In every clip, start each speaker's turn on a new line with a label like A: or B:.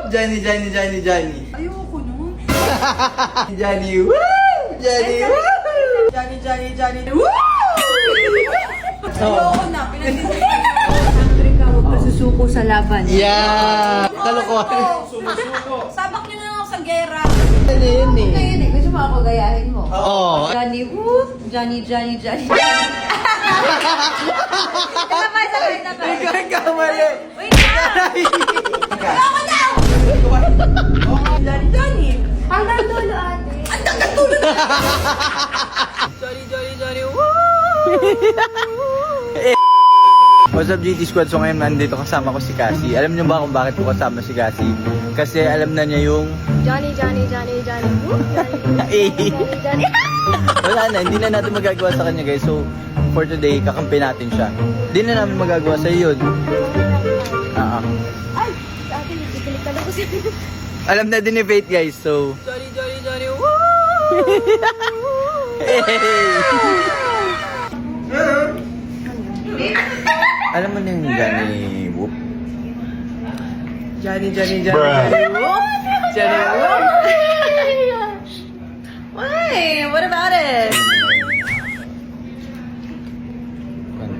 A: Johnny, Johnny, Johnny, Johnny.
B: Ayoko nun.
A: Johnny, woo! Johnny, woo!
B: Johnny, Johnny, Johnny. Woo! Ayoko na. Pinag-isip
C: Siyempre ka, huwag ka susuko sa laban.
A: Yeah! Kalokohan.
B: Sabak niyo na lang ako sa gera.
A: Ano yun eh?
C: Ngayon eh, gusto mo ako gayahin mo.
A: Oo.
C: Johnny, whoop! Johnny, Johnny, Johnny. Sabay, sabay, sabay.
A: Ikaw ang kamali.
C: Wait lang!
B: Ayoko na! Johnny, Johnny.
C: Hanggang dulo, ate.
B: Ang dagat tulad na! Johnny, Johnny, Johnny. Woo!
A: What's up GT Squad? So ngayon nandito kasama ko si Cassie. Alam niyo ba kung bakit ko kasama si Cassie? Kasi alam na niya yung...
C: Johnny, Johnny, Johnny, Johnny. Whoop! Johnny, Johnny, Johnny.
A: Wala na, hindi na natin magagawa sa kanya guys. So for today, kakampi natin siya. Hindi na namin magagawa sa yun.
C: Ay! Ate, nagkikilig ka lang ko siya.
A: Alam na din ni Faith guys, so...
B: Johnny, Johnny, Johnny. Woo!
A: Alam mo na yung Johnny Whoop?
B: Johnny, Johnny, Johnny, Johnny. Whoop! Johnny, whoop! Why? What about it?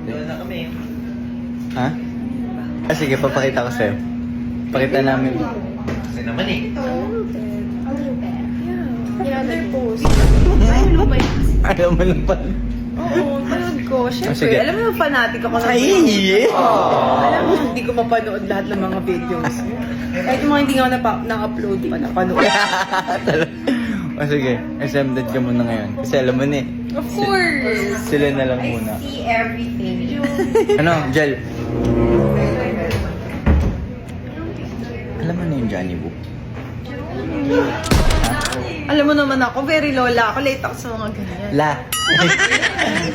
A: na kami. Ha? Ah, sige, papakita ko sa'yo. Pakita namin. Kasi naman eh.
C: Another pose.
A: Ayaw mo lang pa.
B: Oo, panood ko.
A: Sige.
B: Siyempre, alam mo yung fanatic ako ng
A: Ay!
B: Alam mo, hindi ko mapanood lahat ng mga videos. Kahit yung mga hindi nga na-upload pa, napanood.
A: O sige, exempted ka muna ngayon. Kasi alam mo na eh.
B: Of course!
A: Sila na lang muna.
C: See everything.
A: Ano, Jel? Alam mo na yung Johnny Whoop?
B: Alam mo naman ako, very lola ako. Late ako sa mga ganyan.
A: La!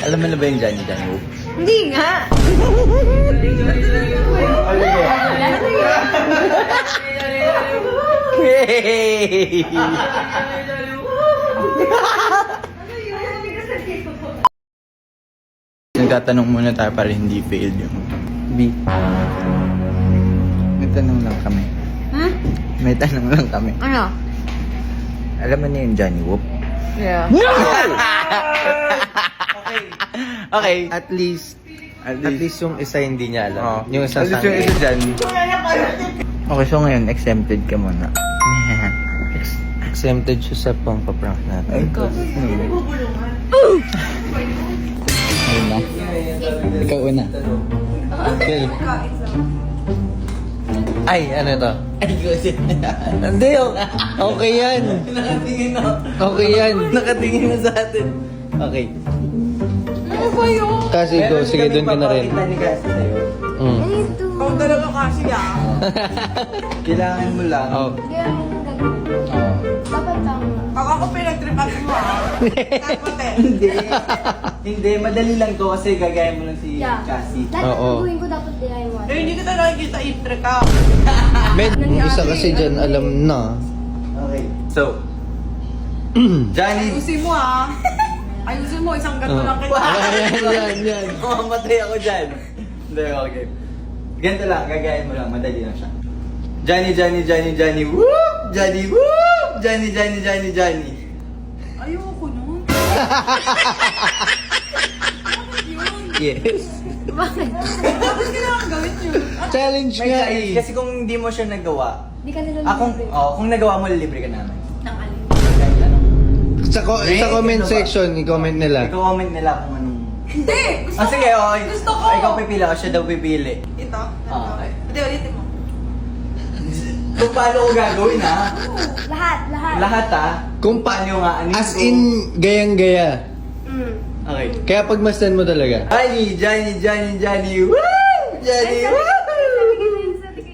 A: Alam mo na ba yung Johnny Whoop?
B: Hindi nga!
A: Hey! Nagtatanong muna tayo para hindi failed yung B. May tanong lang kami.
B: Hmm?
A: May tanong lang kami.
C: Ano?
A: Alam mo na yung Johnny Whoop?
B: Yeah.
A: Okay.
D: At least yung isa hindi niya alam.
A: Oh.
D: Yung isa
A: At least yung isa dyan. Okay, so ngayon, exempted ka muna.
D: exempted siya sa pang-prank natin.
A: Ayun na. Ikaw una.
D: Okay. Ay, ano to?
A: Hindi,
D: Okay yan.
A: nakatingin na.
D: Okay yan.
A: Nakatingin na sa atin. Okay.
B: Ano ba yun?
D: Kasi go, sige doon ka na rin.
A: Papakita ni Cassie sa'yo.
D: Mm.
B: Ikaw talaga kasi
A: Kailangan mo lang.
D: Oh.
C: Kaya mo gagawin.
A: Oh.
C: Dapat tama.
B: Ako pinag-tripan mo Tapos
A: Hindi. Hindi, madali lang to kasi gagaya mo lang si
C: Yeah.
A: Cassie.
C: Lahat ng
D: Oo.
C: gagawin ko dapat DIY.
B: hindi kita nakikita intre ka.
D: Yung isa kasi dyan alam na.
A: Okay. So, Johnny.
B: Ayusin mo Ayusin mo, isang ganto lang kita.
D: Yan.
A: Mamamatay ako dyan. Hindi, okay. Ganito lang, gagayain mo lang, madali lang siya. Johnny, Johnny, Johnny, Johnny, whoop! Johnny, whoop! Johnny, Johnny, Johnny, Johnny.
B: Ayoko nun.
D: Yes.
C: Bakit?
B: Bakit kailangan gawin yun?
D: Challenge
A: May
D: nga
A: challenge,
D: eh.
A: kasi kung hindi mo siya nagawa,
C: Hindi ka nila
A: kung nagawa mo, libre ka namin.
C: Nang alin.
A: Kahit ano.
D: Sa comment section, i-comment nila.
A: I-comment nila kung anong...
B: Hindi! Gusto
A: Ah, sige, okay.
B: Gusto ko!
A: Ikaw pipila ka, siya daw pipili.
B: Ito?
A: Okay.
B: Hindi, ulitin mo.
A: Kung paano ko gagawin, ha?
C: Lahat.
A: Lahat, ha?
D: Kung
A: paano nga, ano
D: As in, gayang-gaya.
A: Okay.
D: Kaya pagmasdan mo talaga.
A: Johnny, Johnny, Johnny, Johnny, woo! Johnny, woo!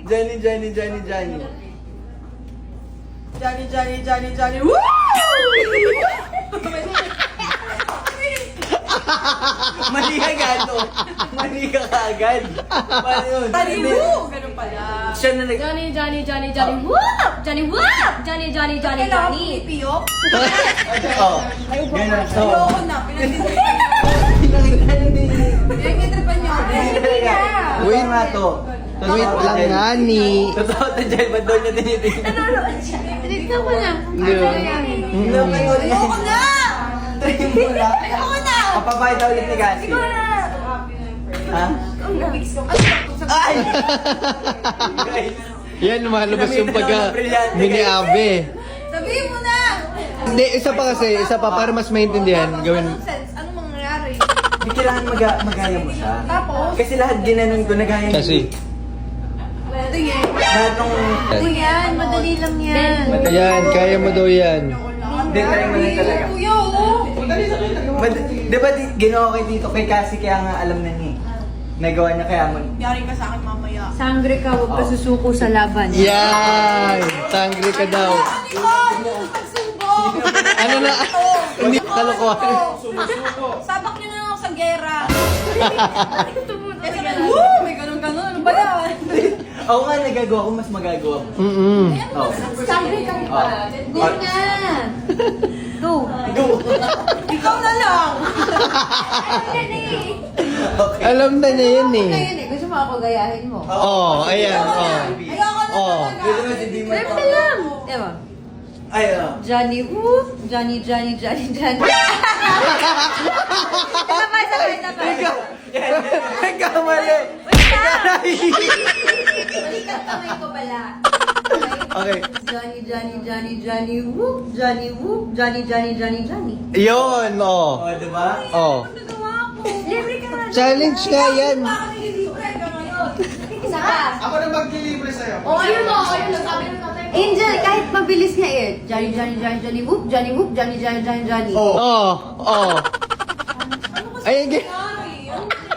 A: Johnny, Johnny, Johnny, Johnny.
B: Johnny, Johnny, Johnny, Johnny. Woo!
A: Mali ka agad, oh. Mali ka agad. Paano yun?
B: Johnny, woo! Ganun pala.
A: Siya na nag...
C: Johnny, Johnny, Johnny, Johnny, whoop! Johnny, whoop! Johnny, Johnny, Johnny,
B: Kailangan
C: Johnny.
B: pumipiyok?
A: Oh, ganun. So,
B: Ayoko na. Pinag-tripan niyo.
A: hindi.
B: Pinag-tripan niyo.
A: Hindi talaga. Wait nga to.
D: Wait lang nga ni.
A: Totoo to, Jen. Ba't daw niya tinitingnan?
C: Nanonood siya. Tinignan ko lang.
D: Hindi.
A: Ayoko na! Ayoko na!
C: Ayoko na!
A: Papapakita ulit ni Cassie.
C: Ayoko na!
A: Ha? Ay! Guys,
D: Yan, lumalabas yung pagka
A: Brilyante,
D: mini-ave.
C: Sabihin mo na!
D: Hindi, isa pa para mas maintindihan. Gawin.
C: Anong sense? Anong mangyayari?
A: di kailangan magaya mo siya.
C: Tapos?
A: Kasi lahat ginanon ko, nagaya niya.
D: Kasi,
C: Pwede yan.
A: Lahat ng...
C: Pwede yan. Madali lang yan.
D: yan, kaya mo daw yan.
A: Hindi, kaya mo lang talaga.
C: Kuya, oo.
A: Di ba ginawa ko dito kay Cassie kaya nga alam na niya eh. Nagawa niya kaya mo.
C: Yari ka sa akin mamaya.
E: Sangre ka, huwag ka susuko sa laban.
D: Yan! Tangri ka daw.
C: Pagsubok!
D: Ano na? Hindi kalokohan.
C: Sabak niyo na lang ako sa gera. Kasi woo! May ganun-ganun. Ano ba yan?
A: Ako nga nagagawa ko, mas magagawa ko. Oh.
C: Sangre ka pa. Go na!
E: Go!
A: Go!
C: Ikaw na lang!
A: Okay.
D: Alam na niya yan eh.
E: Ngayon eh, gusto mo ako gayahin mo.
D: Oh, ayan, oh.
C: Ayoko na
D: Oh.
A: Gusto
C: talaga.
A: mo si Dima
E: Siyempre lang! Diba?
A: Ay, oh.
E: Johnny Woo! Johnny. Sabay.
A: Nagkamali!
E: Balikan kamay ko pala.
A: Okay.
E: Johnny Woo! Johnny.
D: Yun, oh.
A: Oh, diba?
D: Oh.
E: Libre ka na.
D: Challenge nga yan.
E: Isa ka.
F: Ako na maglilibre sa'yo.
C: O, ayun mo. Ayun, sabi na natin.
E: Angel, kahit mabilis nga eh. Johnny Woo! Johnny.
D: Oh, oh. Ayun,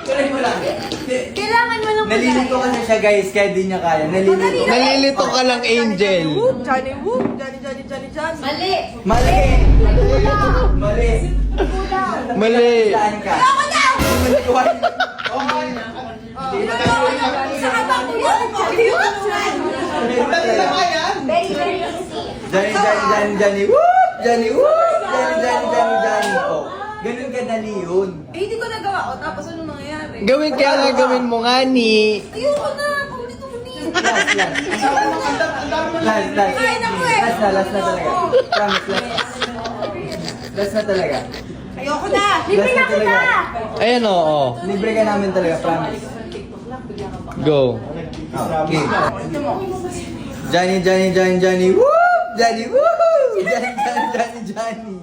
A: Tuloy mo lang.
E: Kailangan mo lang
A: Nalilito kasi siya guys, kaya di niya kaya. Nalilito.
D: nalilito ka lang, Angel.
B: Johnny Woo! Johnny.
E: Mali.
A: Mali! Mali!
D: Mali.
A: Saan ka? Hindi mo nagawa.
F: Dali na nga yan.
C: Very easy.
A: Johnny, whoop! Johnny, whoop! Johnny. Oh, ganun kadali yun.
C: Eh, hindi ko nagawa. O, tapos ano nangyayari?
D: Kaya nga gawin mo nga ni.
C: Ayoko na. Paulit-ulit.
A: Last.
C: Ay, naku eh.
A: Last na talaga. Promise, last na talaga.
C: Ayoko na.
A: Last na talaga.
D: Ayan, oo.
A: Libre ka namin talaga, promise.
D: Go.
A: Okay. Johnny, whoop! Johnny, whoop! Johnny.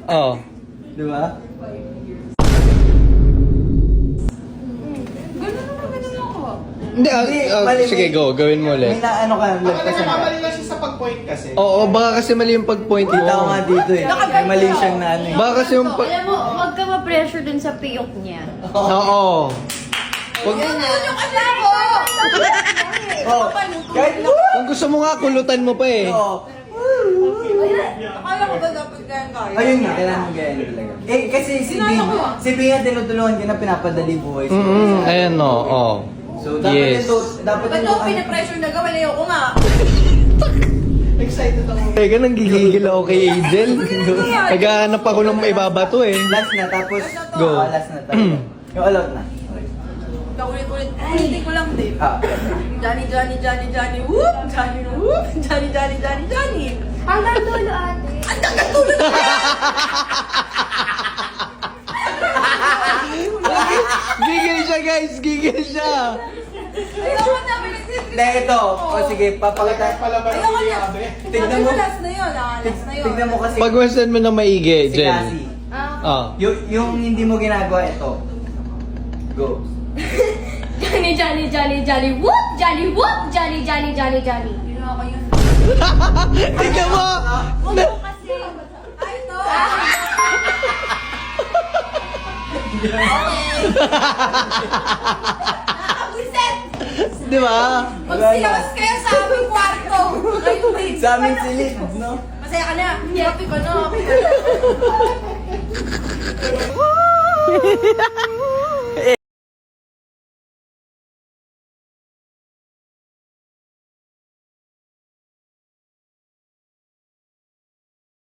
D: Oh.
A: Diba?
C: Ganun ako.
D: Hindi,
A: mali,
D: sige, go. Gawin mo
A: May
D: ulit.
A: naano ka,
F: Ako
A: lagpasan ka.
F: nagkamali lang siya sa pag-point kasi.
D: Oo, baka kasi mali yung pag-point mo.
A: Kita ko nga dito eh. May mali siyang na ano eh.
D: Baka kasi yung pag...
E: Alam mo, huwag ka ma-pressure dun sa piyok niya.
D: Oo. Wag...
C: Yung asawa ko.
A: Oh, kahit
D: Kung gusto mo nga, kulutan mo pa eh.
A: Oo.
C: Akala ko ba dapat kaya?
A: Ayun nga, kailangan mo ganyan talaga. Eh, kasi si B nga tinutulungan ka na pinapadali buhay.
D: Ayan, oo.
A: So, dapat
D: Yes.
A: dapat
C: Ba't ako pinapressure na gawin? Ayoko nga.
F: Excited ako.
D: Teka, nang gigigil ako kay Angel. Naghahanap ako ng maibabato eh.
A: Last na, tapos
D: Go.
A: Last na talaga. Yung all out na.
C: Paulit-ulit. Hindi ko lang din.
A: Ah.
C: Johnny, whoop! Johnny!
E: Hanggang dulo ate.
D: Gigil siya guys, gigil siya.
C: Ayoko na, pinagsisigil.
A: Hindi, ito. O sige, papakita.
F: Palaban
C: Ayoko
F: ako
C: na.
F: yung abe.
A: Tignan mo.
C: Last na yun, last na yun.
A: Tignan mo kasi
D: Pagwasan mo na maigi,
A: si
D: Jen.
A: Cassie.
D: Ah.
A: Yung hindi mo ginagawa ito. Go.
C: Johnny, whoop! Johnny!
E: Ginawa ko yun.
D: Tignan mo! Na-
C: Kasi, ay to! Nakabwisit!
D: Di ba?
C: Magsilawas kayo sa aming kwarto! Kayo din!
A: Sa aming silid, no?
C: Masaya ka na! Happy ko na!